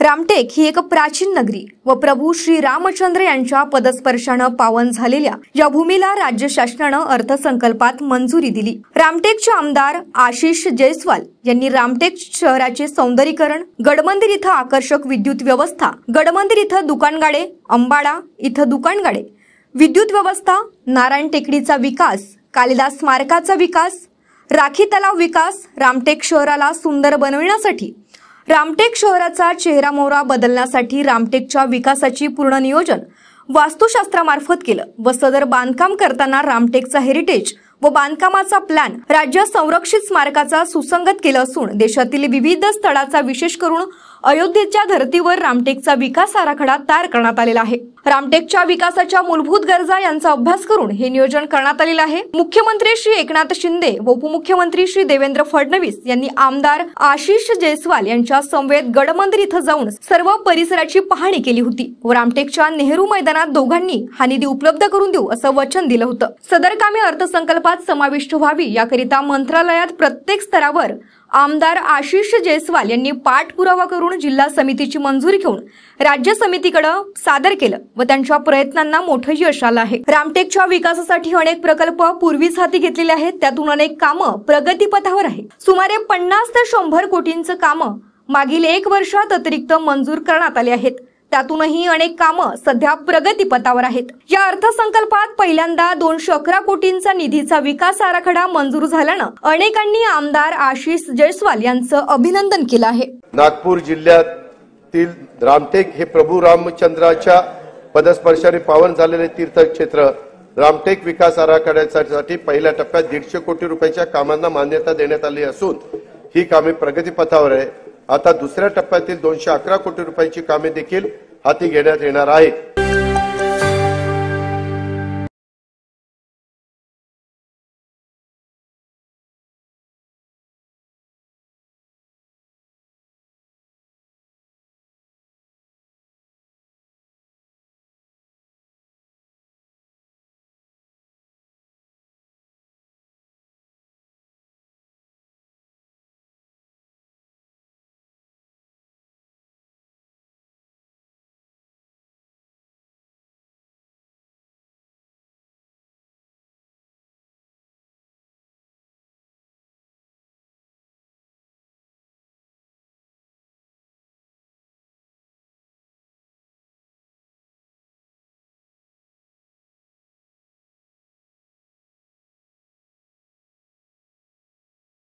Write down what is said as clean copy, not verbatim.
रामटेक ही एक प्राचीन नगरी व प्रभू श्री रामचंद्र यांच्या पदस्पर्शानं पावन झालेल्या या भूमीला राज्य शासनानं अर्थसंकल्पात मंजुरी दिली। रामटेकचे आमदार आशिष जयस्वाल यांनी रामटेक शहराचे सौंदर्यीकरण, गडमंदिर इथं आकर्षक विद्युत व्यवस्था, गडमंदिर इथं दुकानगाडे, अंबाडा इथं दुकानगाडे, विद्युत व्यवस्था, नारायण टेकडीचा विकास, कालिदास स्मारकाचा विकास, राखी तलाव विकास, रामटेक शहराला सुंदर बनविण्यासाठी, रामटेक शहराचा चेहरामोहरा बदलण्यासाठी रामटेकच्या विकासाची पूर्ण नियोजन वास्तुशास्त्रामार्फत केलं व सदर बांधकाम करताना रामटेकचा हेरिटेज व बांधकामाचा प्लॅन राज्य संरक्षित स्मारकाचा सुसंगत केलं असून देशातील विविध स्थळाचा विशेष करून अयोध्येच्या धर्तीवर रामटेकचा विकास आराखडा तयार करण्यात आलेला आहे। रामटेकच्या विकासाच्या मूलभूत गरजा यांचा अभ्यास करून हे नियोजन करण्यात आलेले आहे। मुख्यमंत्री श्री एकनाथ शिंदे व उपमुख्यमंत्री श्री देवेंद्र फडणवीस यांनी आमदार आशिष जयस्वाल यांच्या समवेत गडमंदिर इथं जाऊन सर्व परिसराची पाहणी केली होती व रामटेकच्या नेहरू मैदानात दोघांनी हा निधी उपलब्ध करून देऊ असं वचन दिलं होतं। सदर कामे अर्थसंकल्पात समाविष्ट व्हावी याकरिता मंत्रालयात प्रत्येक स्तरावर आमदार आशिष जयस्वाल यांनी पाठपुरावा करून जिल्हा समितीची मंजुरी घेऊन राज्य समितीकडे सादर केलं व त्यांच्या प्रयत्नांना मोठं यश आलं आहे। रामटेकच्या विकासासाठी अनेक प्रकल्प पूर्वीच हाती घेतलेले आहेत, त्यातून अनेक कामं प्रगतीपथावर आहेत। सुमारे 50 ते 100 कोटींचं कामं मागील 1 वर्षात अतिरिक्त मंजूर करण्यात आले आहेत, त्यातूनही अनेक कामं सध्या प्रगतीपथावर आहेत। या अर्थसंकल्पात पहिल्यांदा 211 कोटींचा निधीचा विकास आराखडा मंजूर झाल्यानं अनेकांनी आमदार आशिष जयस्वाल यांचं अभिनंदन केलं आहे। नागपूर जिल्ह्यातील रामटेक हे प्रभू रामचंद्राच्या पदस्पर्शाने पावन झालेले तीर्थक्षेत्र रामटेक विकास आराखड्यासाठी पहिल्या टप्प्यात 150 कोटी रुपयाच्या कामांना मान्यता देण्यात आली असून ही कामे प्रगतीपथावर आहे। आता दुसऱ्या टप्प्यातील 211 कोटी रुपयाची कामे देखील हाती घेण्यात येणार आहेत।